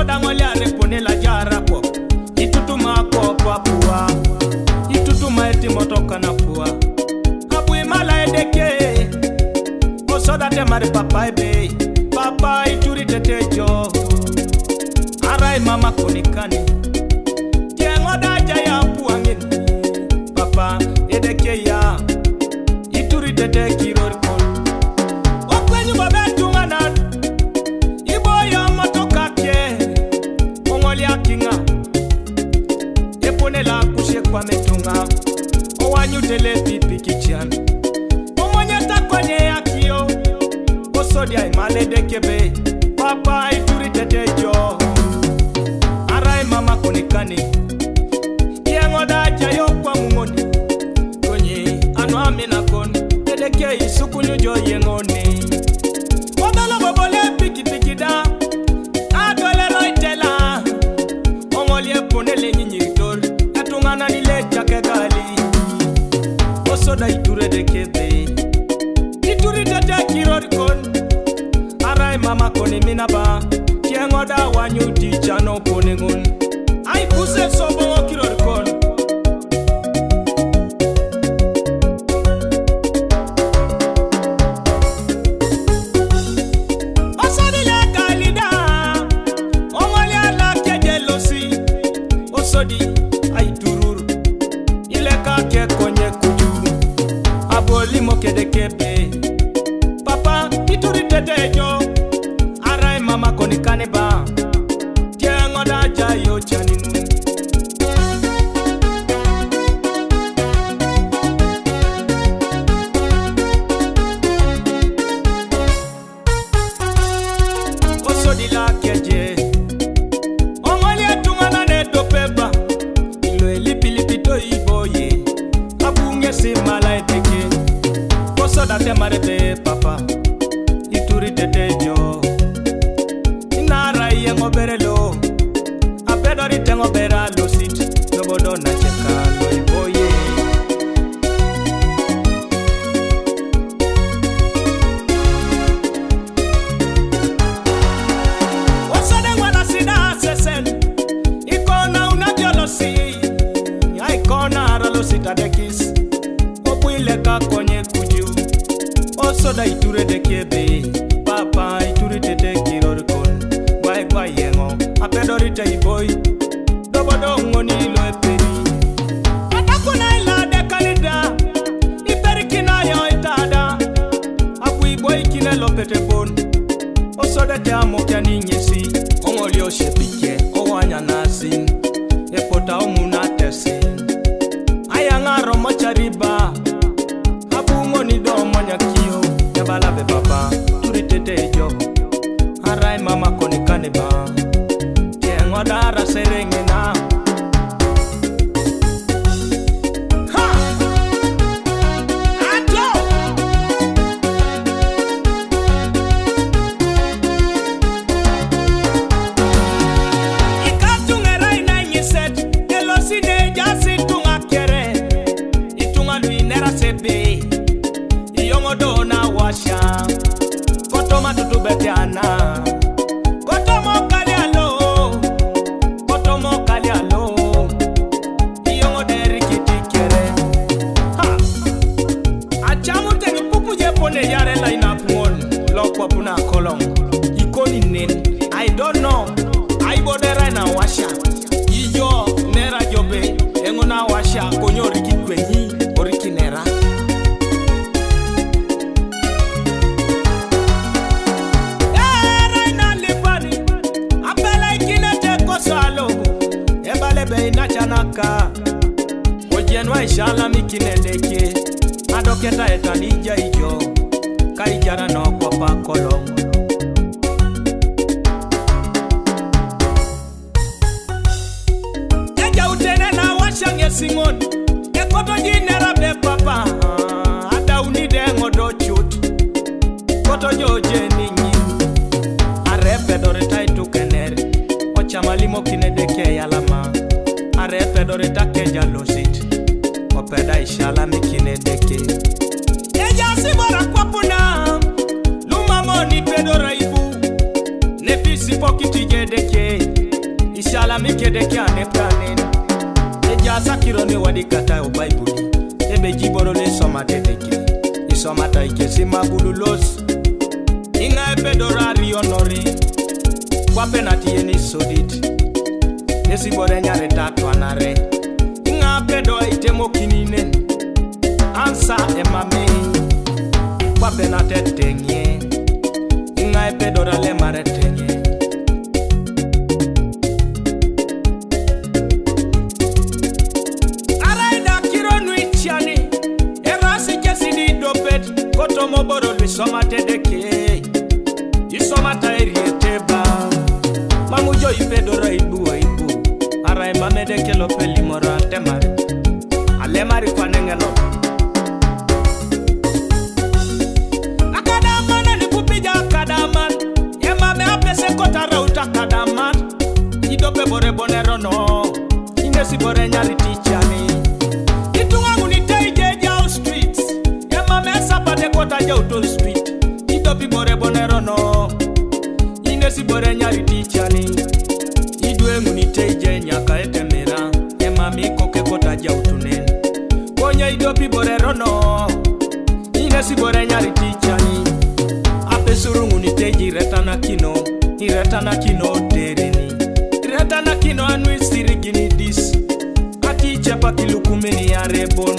soda ngole arepone la jara po itutuma ko papua itutuma eti motoka na pua abu mala edeke o soda te mari papa ebe papa ituri tetejo arai mama konikani tiengo daja ya puangin papa edeke ya ituri tete kiror kon o kwenyu babetu ngana ibo ya motoka ke ongoli akinga epone la kushe kwa metunga o wanyutele pipi kichan o monyeta kwenye akio o sodia imale dekebe papa ituri tetejo arai mama konikani tiengo daja yo kwa mungoni konye anu amina kon edeke isukunyu jo yengoni wadala bobole piki piki da adole loitela ongoli epone le nyinyitor etungana nile chake gali osoda iture dekebe ituri tete kirori kon arai mama koni minaba tiengo da wanyuti chano poningun ai puse sobo kirori kon osodi le kalida ongoli ala kejelosi osodi ai turur ile ka ke konye kuju aboli mokedekebe papa ituri tetejo arai mama konikane ba tiengo da jayo chaninu osodi la keje ongoli atungana ne dopeba ilo elipilipito iboye abunge simala eteke osoda temarebe papa ituri tetejo inara yengo berelo apedori tengo beralo sit nobodo na chekalo iboye osade wala sida sesen ikona unadiolosi ikona aralosita dekis obuile ka konye kuju osoda iture dekebe papa ituri tete kirori kon gwa yengo apedori te iboy dobodo ngoni lo eperi atakuna ila dekalida iperikina yo itada abu iboy kine lo pete bon osoda te amo kya ninyesi ongoli oshepike owanya nasin epota omuna tesin ayanga romo chariba abu ngoni do monya kiyo yabala be papa turi tete jo arai mama konikane ba tiengo dara serengena ha ato ikatungera ina nyiset elosine jasi tunga kere itunga luinera sebe iyongo dona washa kotoma tutubetiana kotomo kalialo iyongo derikiti kere ha achamu teni pupu je pone yare la inapumon lokwa puna kolong ikoni nen I don't know I bodera na washa iyo nera jobe engo na washa konyo riki kwenyi oriki nera ina chanaka ojenwa Aisialamikin edeke adoketa etanija ijo kaijara no kwa pakolong eja utene na washange singon ekoto jinera be papa ada unide ngodo chut koto joje ninyi arepe dore taitu kenere ochamalimo kinedeke yalama arepe dore take jalosit opeda Aisialamikin edeke eja sibora kwapuna luma moni pedora ibu nefisi po kiti edeke Aisialamikin edeke anepranen Ejasa kirone wadi kata o Bible Ebe jiboro le soma edeke Isoma ta ikesi mabululos Inga epedorari honori Kwa penati yeni sodit Nesi bore nyare tatu anare Inga pedo itemo kininen Ansa emame Kwa penate tenye Inga epedora le mare tenye Araida kiro nuitiani Erasi kesi di dopet Koto moboro lisoma edeke Isoma ta erieteba Mamujo ipedora ibu Arai mamede kelo peli mora temari Alemari kwa nengeno Akadamana ni kupija akadaman Yemame apese kota rauta akadaman Idope bore bonero no Inesi bore nyari tichani Itungangu ni teije jau streets Yemame sapate kota jau street Idope bore bonero no Inesi bore nyari tichani Idwe muniteije nyaka etemera Emami koke kota jautunen Konya idopi borero no Inesi bore nyari tichani Apesuru muniteiji retana kino terini Retana kino anui sirigini dis Ati chepa kilukumeni ya rebon